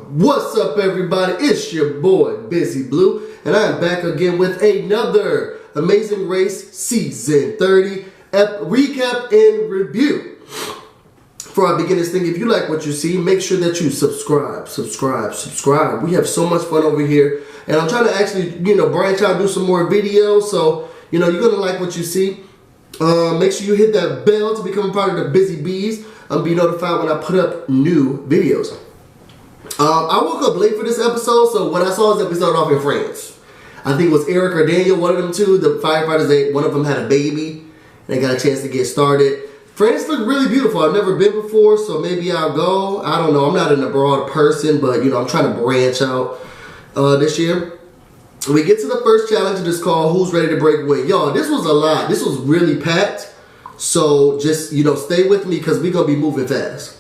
What's up, everybody? It's your boy BusyBlu, and I am back again with another Amazing Race Season 30 recap and review. For our beginners thing, if you like what you see, make sure that you subscribe. We have so much fun over here, and I'm trying to actually, branch out and do some more videos. So, you're gonna like what you see. Make sure you hit that bell to become a part of the Busy Bees and be notified when I put up new videos. I woke up late for this episode, so when I saw this episode off in France, I think it was Eric or Daniel, one of them two, the firefighters, one of them had a baby, and they got a chance to get started. France looked really beautiful. I've never been before, so maybe I'll go. I don't know. I'm not an abroad person, but, I'm trying to branch out this year. We get to the first challenge, and it's called Who's Ready to Break Away. Y'all, this was a lot. This was really packed, so just, stay with me because we're going to be moving fast.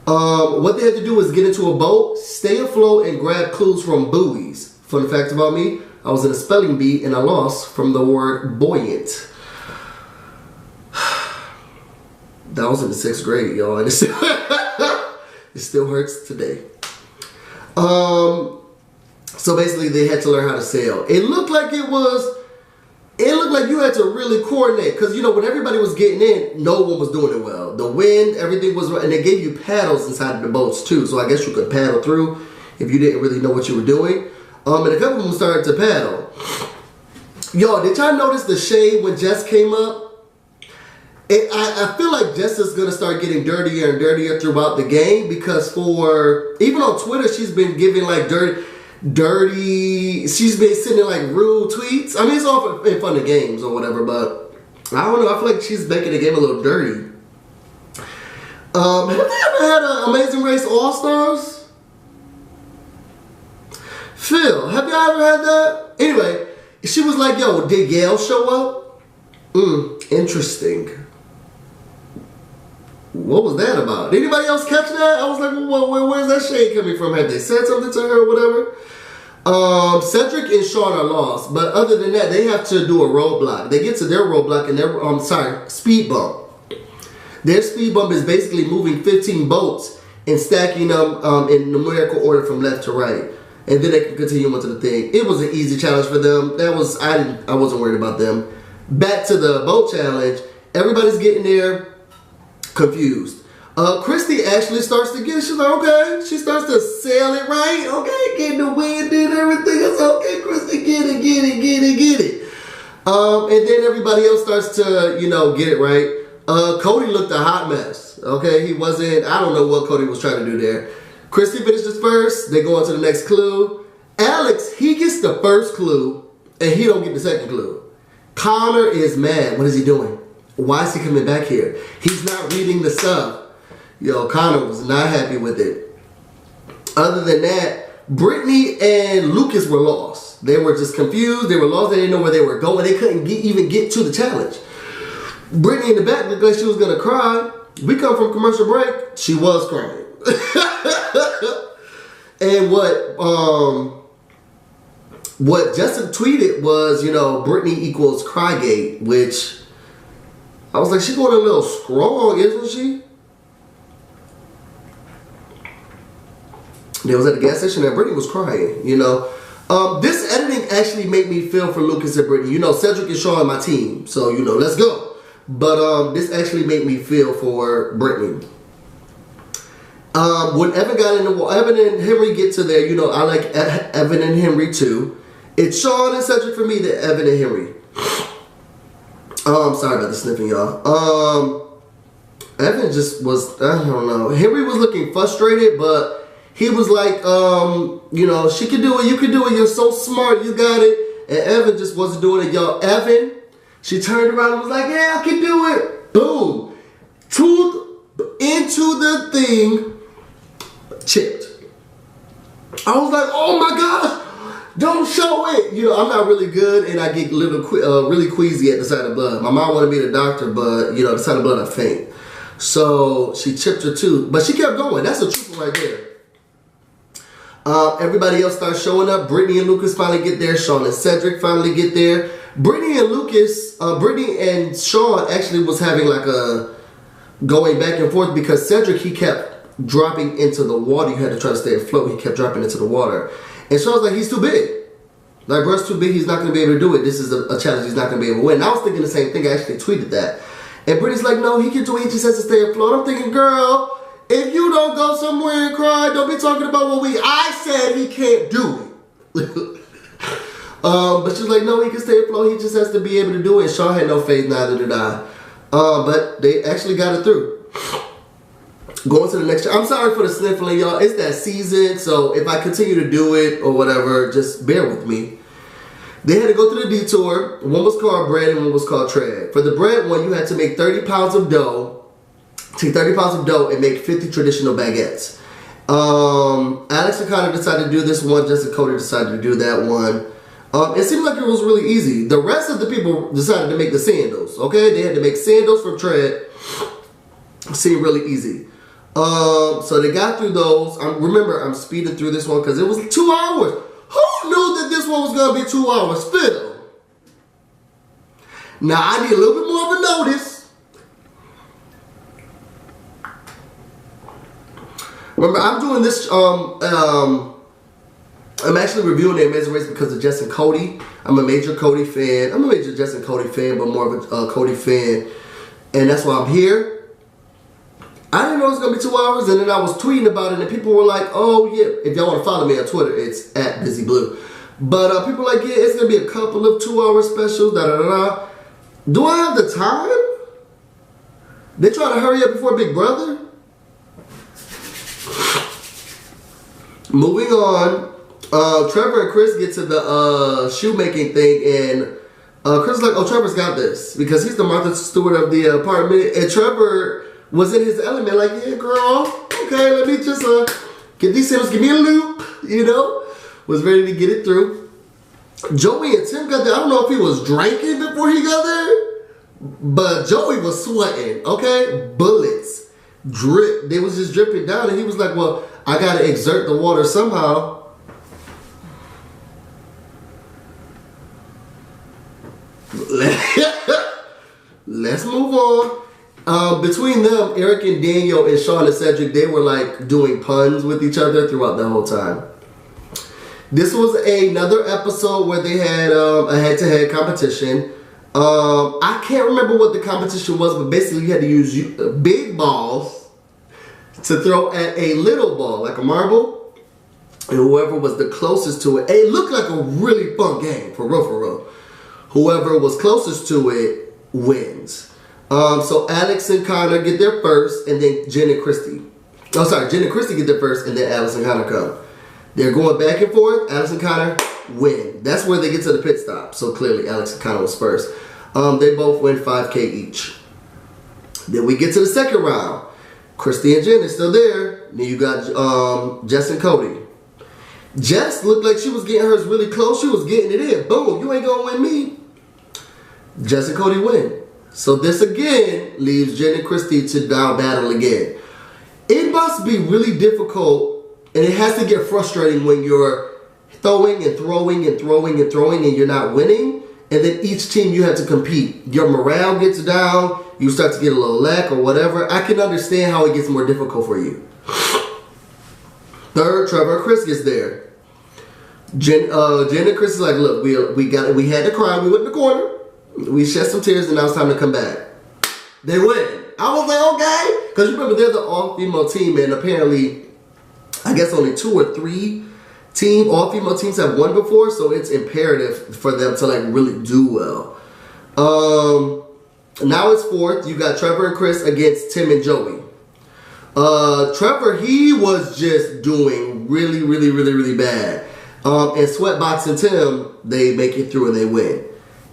What they had to do was get into a boat, stay afloat, and grab clues from buoys. Fun fact about me, I was in a spelling bee and I lost from the word buoyant. That was in the 6th grade, y'all, and it still hurts today. So basically they had to learn how to sail. It looked like you had to really coordinate, because when everybody was getting in, no one was doing it well. The wind, everything was, and they gave you paddles inside of the boats too, so I guess you could paddle through if you didn't really know what you were doing. And a couple of them started to paddle. Y'all, did y'all notice the shade when Jess came up? I feel like Jess is gonna start getting dirtier and dirtier throughout the game, because even on Twitter, she's been giving like dirty, she's been sending like rude tweets. I mean, it's all in fun of games or whatever, but I don't know, I feel like she's making the game a little dirty. Have they ever had an Amazing Race All-Stars? Phil, have y'all ever had that? Anyway, she was like, yo, did Yale show up? Interesting. What was that about? Did anybody else catch that? I was like, well, where's that shade coming from? Have they said something to her or whatever? Cedric and Sean are lost, but other than that, they have to do a roadblock. They get to their roadblock and their, speed bump. Their speed bump is basically moving 15 boats and stacking them in numerical order from left to right. And then they can continue on to the thing. It was an easy challenge for them. I wasn't worried about them. Back to the boat challenge. Everybody's getting there confused. Christy actually starts to get it. She's like, okay. She starts to sail it right. Okay, getting the wind and everything. It's okay, Christy, get it. And then everybody else starts to, get it right. Cody looked a hot mess. Okay, he wasn't, I don't know what Cody was trying to do there. Christy finishes first. They go on to the next clue. Alex, he gets the first clue, and he don't get the second clue. Connor is mad. What is he doing? Why is he coming back here? He's not reading the stuff. Connor was not happy with it. Other than that, Brittany and Lucas were lost. They were just confused. They were lost. They didn't know where they were going. They couldn't even get to the challenge. Brittany in the back looked like she was going to cry. We come from commercial break. She was crying. And what Justin tweeted was, Brittany equals Crygate, which I was like, she's going a little strong, isn't she? They was at the gas station and Brittany was crying, This editing actually made me feel for Lucas and Brittany. Cedric and Sean are my team, so, let's go. But this actually made me feel for Brittany. When Evan got in the wall, Evan and Henry get to there, I like Evan and Henry too. It's Sean and Cedric for me, the Evan and Henry. Sorry about the sniffing, y'all. Evan just was, I don't know. Henry was looking frustrated, but he was like, she can do it, you can do it, you're so smart, you got it. And Evan just wasn't doing it, y'all. Evan, she turned around and was like, yeah, I can do it. Boom. Into the thing. Chipped. I was like, oh my gosh, don't show it. I'm not really good, and I get really queasy at the sight of blood. My mom wanted me to doctor, but the sight of blood, I faint. So she chipped her tooth, but she kept going. That's a trooper right there. Everybody else starts showing up. Brittany and Lucas finally get there. Sean and Cedric finally get there. Brittany and Sean actually was having like a going back and forth because Cedric, he kept dropping into the water. You had to try to stay afloat. He kept dropping into the water. And Sean's like, he's too big. Like, bro's too big. He's not going to be able to do it. This is a challenge he's not going to be able to win. And I was thinking the same thing. I actually tweeted that. And Brittany's like, no, he can do it. He just has to stay afloat. I'm thinking, girl, if you don't go somewhere and cry, don't be talking about what I said he can't do it. But she's like, no, he can stay afloat. He just has to be able to do it. And Sean had no faith, neither did I. But they actually got it through. Going to the next. I'm sorry for the sniffling, y'all. It's that season, so if I continue to do it or whatever, just bear with me. They had to go through the detour. One was called bread and one was called tread. For the bread one, you had to make 30 pounds of dough. Take 30 pounds of dough and make 50 traditional baguettes. Alex and Connor decided to do this one. Justin Cody decided to do that one. It seemed like it was really easy. The rest of the people decided to make the sandals. Okay, they had to make sandals for tread. Seemed really easy. So they got through those. Remember, I'm speeding through this one because it was 2 hours. Who knew that this one was going to be 2 hours? Fiddle. Now, I need a little bit more of a notice. Remember, I'm doing this, I'm actually reviewing the Amazing Race because of Justin Cody. I'm a major Cody fan. I'm a major Justin Cody fan, but more of a Cody fan. And that's why I'm here. I didn't know it was going to be 2 hours, and then I was tweeting about it, and people were like, oh, yeah. If y'all want to follow me on Twitter, it's at BusyBlu. But people were like, yeah, it's going to be a couple of 2 hour specials, da-da-da-da. Do I have the time? They trying to hurry up before Big Brother? Moving on. Trevor and Chris get to the shoemaking thing, and Chris is like, oh, Trevor's got this, because he's the Martha Stewart of the apartment, and Trevor was in his element, like, yeah, girl, okay, let me just get these sandals, give me a loop, you know, was ready to get it through. Joey and Tim got there. I don't know if he was drinking before he got there, but Joey was sweating, okay, bullets, drip, they was just dripping down, and he was like, well, I gotta exert the water somehow. Let's move on. Between them, Eric and Daniel and Sean and Cedric, they were like doing puns with each other throughout the whole time. This was another episode where they had a head-to-head competition. I can't remember what the competition was, but basically you had to use big balls to throw at a little ball, like a marble, and whoever was the closest to it. It looked like a really fun game, for real, for real. Whoever was closest to it wins. So Alex and Connor get there first, and then Jen and Christy. Oh, sorry, Jen and Christy get there first, and then Alex and Connor come. They're going back and forth. Alex and Connor win. That's where they get to the pit stop. So clearly, Alex and Connor was first. They both win $5K each. Then we get to the second round. Christy and Jen are still there. Then you got Jess and Cody. Jess looked like she was getting hers really close. She was getting it in. Boom, you ain't gonna win me. Jess and Cody win. So this again leaves Jen and Christy to down battle again. It must be really difficult, and it has to get frustrating when you're throwing and throwing and throwing and throwing and you're not winning, and then each team you have to compete. Your morale gets down, you start to get a little lack or whatever. I can understand how it gets more difficult for you. Third, Trevor and Chris gets there. Jen and Chris is like, look, we had to cry, we went in the corner. We shed some tears, and now it's time to come back. They win. I was like, okay. Because remember, they're the all-female team, and apparently, I guess only 2 or 3 all-female teams have won before, so it's imperative for them to, like, really do well. Now it's fourth. You got Trevor and Chris against Tim and Joey. Trevor, he was just doing really, really, really, really bad. And Sweatbox and Tim, they make it through and they win.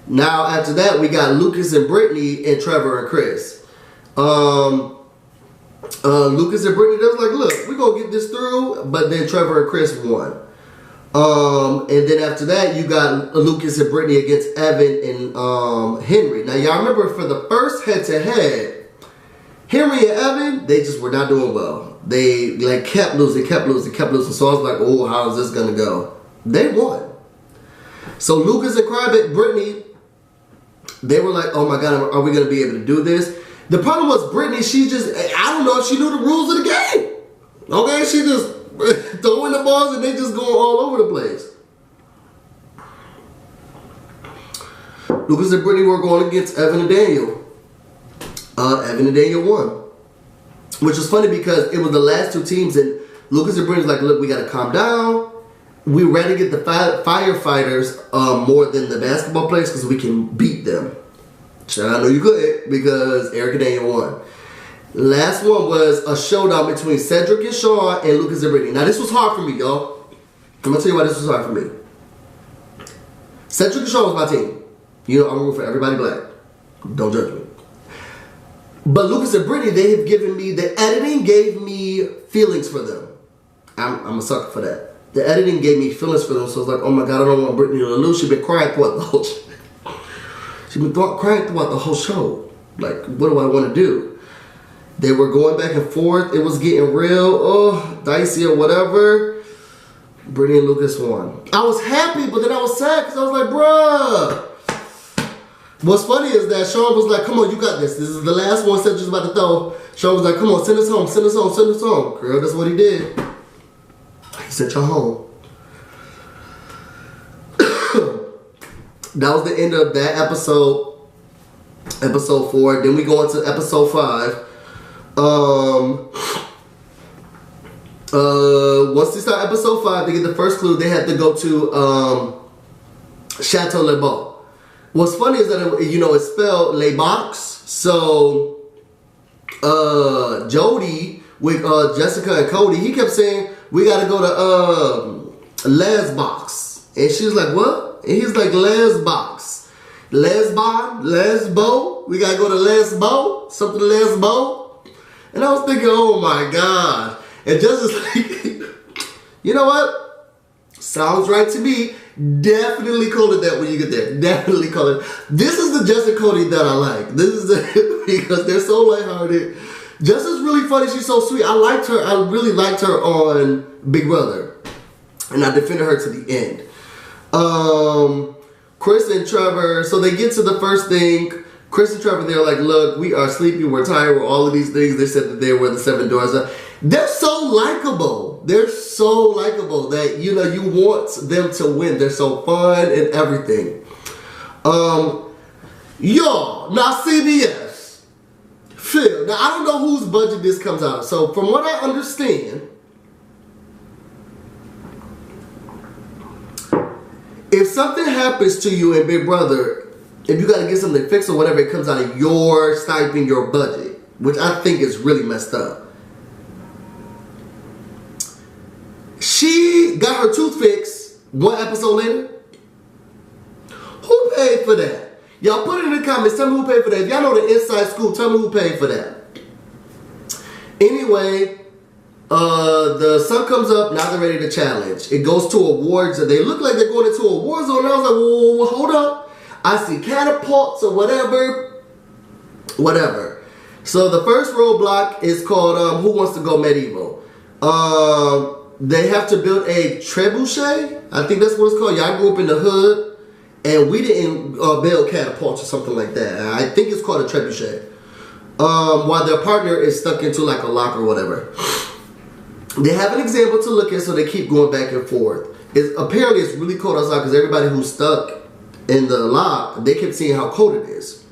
Now, after that, we got Lucas and Brittany and Trevor and Chris. Lucas and Brittany, they was like, look, we're going to get this through. But then Trevor and Chris won. And then after that, you got Lucas and Brittany against Evan and Henry. Now, y'all remember for the first head-to-head, Henry and Evan, they just were not doing well. They like kept losing. So I was like, oh, how is this going to go? They won. So Lucas and Brittany, they were like, oh my God, are we going to be able to do this? The problem was Brittany, I don't know if she knew the rules of the game. Okay, she just throwing the balls and they just going all over the place. Lucas and Brittany were going against Evan and Daniel. Evan and Daniel won. Which was funny because it was the last two teams and Lucas and Brittany's like, look, we gotta calm down. We rather get the firefighters more than the basketball players because we can beat them. So I know you could because Eric and Daniel won. Last one was a showdown between Cedric and Sean and Lucas and Brittany. Now this was hard for me, y'all. I'm gonna tell you why this was hard for me. Cedric and Sean was my team. You know, I'm rooting for everybody black. Don't judge me. But Lucas and Brittany, they have given me, the editing gave me feelings for them. I'm a sucker for that. The editing gave me feelings for them, so I was like, oh my God, I don't want Brittany to lose. She's been crying throughout the whole show. She's been crying throughout the whole show. Like, what do I want to do? They were going back and forth. It was getting real, dicey or whatever. Brittany and Lucas won. I was happy, but then I was sad because I was like, bruh. What's funny is that Sean was like, come on, you got this. This is the last one Cedric's about to throw. Sean was like, come on, send us home, send us home, send us home. Girl, that's what he did. He sent y'all home. That was the end of that episode. Episode 4. Then we go into episode 5. Once they start episode 5, they get the first clue. They have to go to Chateau Le Beau. What's funny is that it's spelled Le Box. So Jody with Jessica and Cody, he kept saying we gotta go to Les Box, and she was like, what? And he's like, Les Box, Lesbo. We gotta go to Lesbo, something Lesbo. And I was thinking, oh my God. And Jessica's like, you know what? Sounds right to me. Definitely call it that when you get there. Definitely call it. This is the Jessica Cody that I like. This is because they're so lighthearted. Jessica's really funny. She's so sweet. I liked her. I really liked her on Big Brother. And I defended her to the end. Chris and Trevor, so they get to the first thing. Chris and Trevor, they're like, look, we are sleepy, we're tired, we're all of these things. They said that they were the 7 doors. They're so likable. They're so likable that, you want them to win. They're so fun and everything. Y'all, now CBS, Phil, now I don't know whose budget this comes out of. So from what I understand, if something happens to you in Big Brother, if you got to get something fixed or whatever, it comes out of your stipend, your budget, which I think is really messed up. She got her tooth fixed 1 episode later. Who paid for that? Y'all put it in the comments. Tell me who paid for that. If y'all know the inside scoop, tell me who paid for that. Anyway, the sun comes up. Now they're ready to challenge. It goes to awards. They look like they're going into a war zone. And I was like, whoa, hold up. I see catapults or whatever. So the first roadblock is called Who Wants to Go Medieval? They have to build a trebuchet. I think that's what it's called. Y'all grew up in the hood, and we didn't build catapults or something like that. I think it's called a trebuchet. While their partner is stuck into like a lock or whatever. They have an example to look at, so they keep going back and forth. Apparently it's really cold outside because everybody who's stuck in the lock, they kept seeing how cold it is.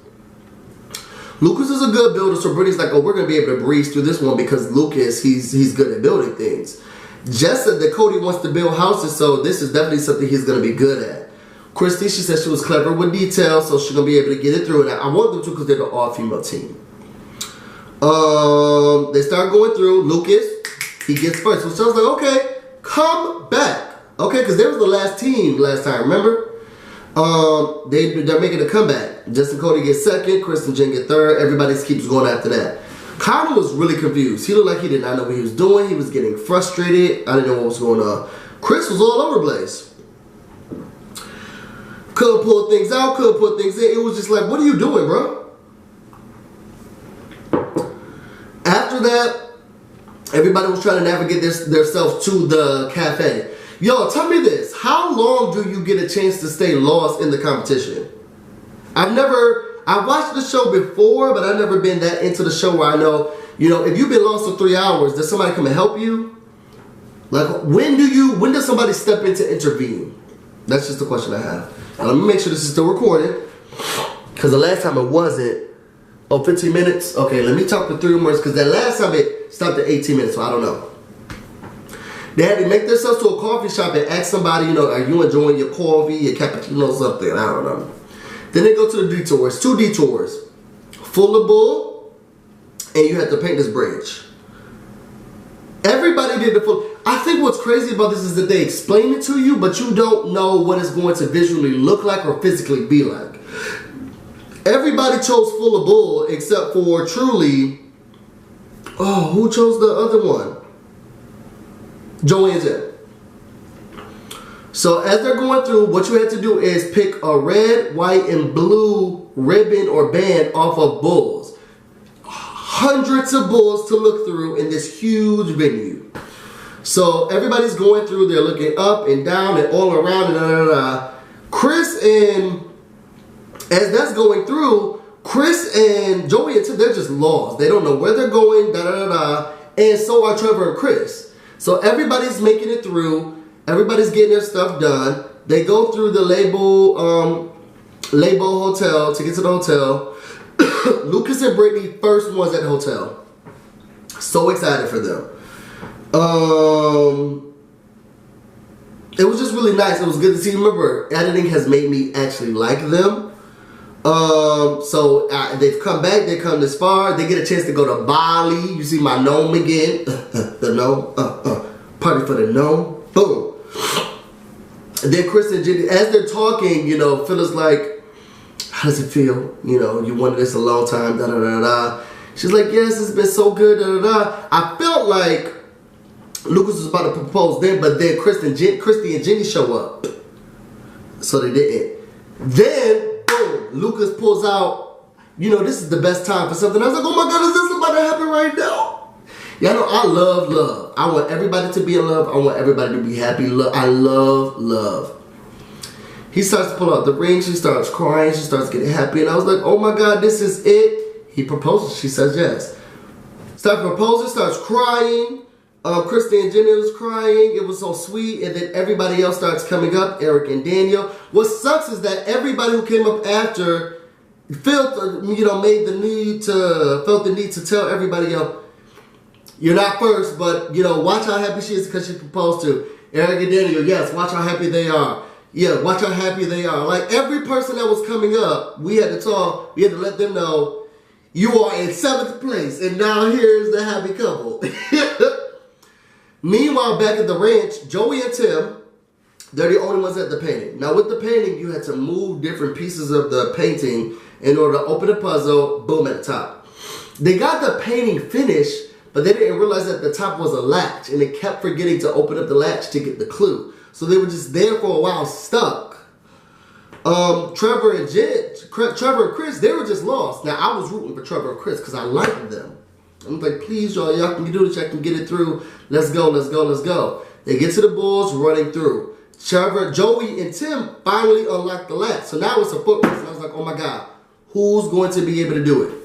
Lucas is a good builder, so Brittany's like, oh, we're going to be able to breeze through this one because Lucas, he's good at building things. Jess said that Cody wants to build houses, so this is definitely something he's going to be good at. Christy, she said she was clever with details, so she's going to be able to get it through. And I want them to because they're the all-female team. They start going through. Lucas, he gets first. So I was like, okay, come back. Okay, because they was the last team last time, remember? They're making a comeback. Justin Cody gets second, Chris and Jen get third. Everybody keeps going after that. Connor was really confused. He looked like he did not know what he was doing. He was getting frustrated. I didn't know what was going on. Chris was all over the place. Couldn't pull things out, couldn't put things in. It was just like, what are you doing, bro? After that, everybody was trying to navigate themselves to the cafe. Yo, tell me this. How long do you get a chance to stay lost in the competition? I watched the show before, but I've never been that into the show where I know, if you've been lost for 3 hours, does somebody come and help you? Like, when does somebody step in to intervene? That's just the question I have. Now, let me make sure this is still recorded, because the last time it wasn't. Oh, 15 minutes? Okay, let me talk for 3 more, because that last time it stopped at 18 minutes, so I don't know. They had to make themselves to a coffee shop and ask somebody, you know, are you enjoying your coffee, your cappuccino, something? I don't know. Then they go to the detours, 2 detours. Full of bull, and you had to paint this bridge. Everybody did the full. I think what's crazy about this is that they explain it to you, but you don't know what it's going to visually look like or physically be like. Everybody chose full of bull except for Truly. Oh, who chose the other one? Joey and Tim. So as they're going through, what you had to do is pick a red, white, and blue ribbon or band off of bulls. Hundreds of bulls to look through in this huge venue. So everybody's going through, they're looking up and down and all around and Chris and, as that's going through, Chris and Joey and Tim, they're just lost. They don't know where they're going, and so are Trevor and Chris. So everybody's making it through. Everybody's getting their stuff done. They go through the label hotel to get to the hotel. Lucas and Brittany, first ones at the hotel. So excited for them. It was just really nice. It was good to see. Remember, editing has made me actually like them. So they've come back. They come this far. They get a chance to go to Bali. You see my gnome again. The gnome. Party for the gnome. Boom. And then Chris and Jenny, as they're talking, you know, Phil is like, how does it feel? You know, you wanted this a long time, da da da da. She's like, yes, it's been so good, da da da. I felt like Lucas was about to propose then, but then Christy and Jenny show up. So they didn't. Then, boom, Lucas pulls out, you know, this is the best time for something. I was like, oh my God, is this about to happen right now? Y'all know I love love. I want everybody to be in love. I want everybody to be happy. I love love. He starts to pull out the ring. She starts crying. She starts getting happy. And I was like, oh my God, this is it. He proposes. She says yes. Starts proposing, starts crying. Christy and Jenny was crying. It was so sweet. And then everybody else starts coming up. Eric and Daniel. What sucks is that everybody who came up after felt the need to tell everybody else, you're not first, but, you know, watch how happy she is because she proposed to. Eric and Daniel, yes, watch how happy they are. Yeah, watch how happy they are. Like, every person that was coming up, we had to talk, we had to let them know, you are in 7th place, and now here's the happy couple. Meanwhile, back at the ranch, Joey and Tim, they're the only ones at the painting. Now, with the painting, you had to move different pieces of the painting in order to open the puzzle, boom, at the top. They got the painting finished, but they didn't realize that the top was a latch, and they kept forgetting to open up the latch to get the clue. So they were just there for a while, stuck. Trevor and Chris, they were just lost. Now, I was rooting for Trevor and Chris because I liked them. I'm like, please, y'all can do this, y'all can get it through. Let's go, let's go, let's go. They get to the bulls running through. Joey, and Tim finally unlocked the latch. So now it's a foot race, and I was like, oh my God, who's going to be able to do it?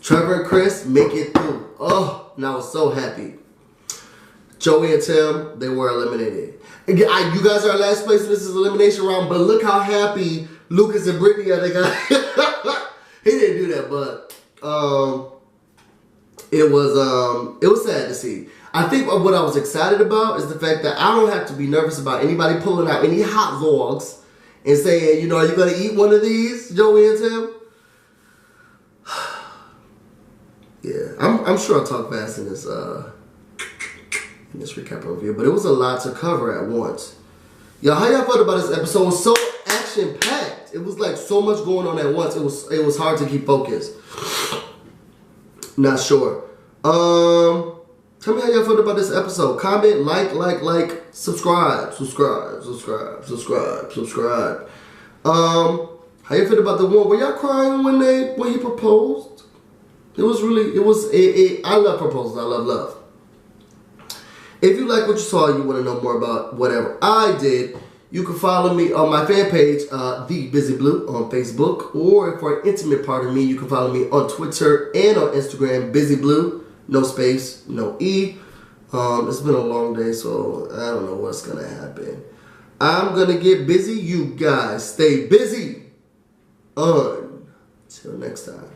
Trevor and Chris make it through. Oh, and I was so happy. Joey and Tim, they were eliminated. You guys are last place in this elimination round, but look how happy Lucas and Brittany are. They got he didn't do that, but it was sad to see. I think what I was excited about is the fact that I don't have to be nervous about anybody pulling out any hot dogs and saying, you know, are you going to eat one of these, Joey and Tim? Yeah, I'm sure I'll talk fast in this recap review, but it was a lot to cover at once. Y'all, how y'all felt about this episode? It was so action-packed. It was like so much going on at once. It was hard to keep focused. Not sure. Tell me how y'all felt about this episode. Comment, like, subscribe. How you feel about the one? Were y'all crying when he proposed? I love proposals. I love love. If you like what you saw and you want to know more about whatever I did, you can follow me on my fan page, The BusyBlu, on Facebook. Or for an intimate part of me, you can follow me on Twitter and on Instagram, BusyBlu, no space, no E. It's been a long day, so I don't know what's gonna happen. I'm gonna get busy. You guys stay busy. Until next time.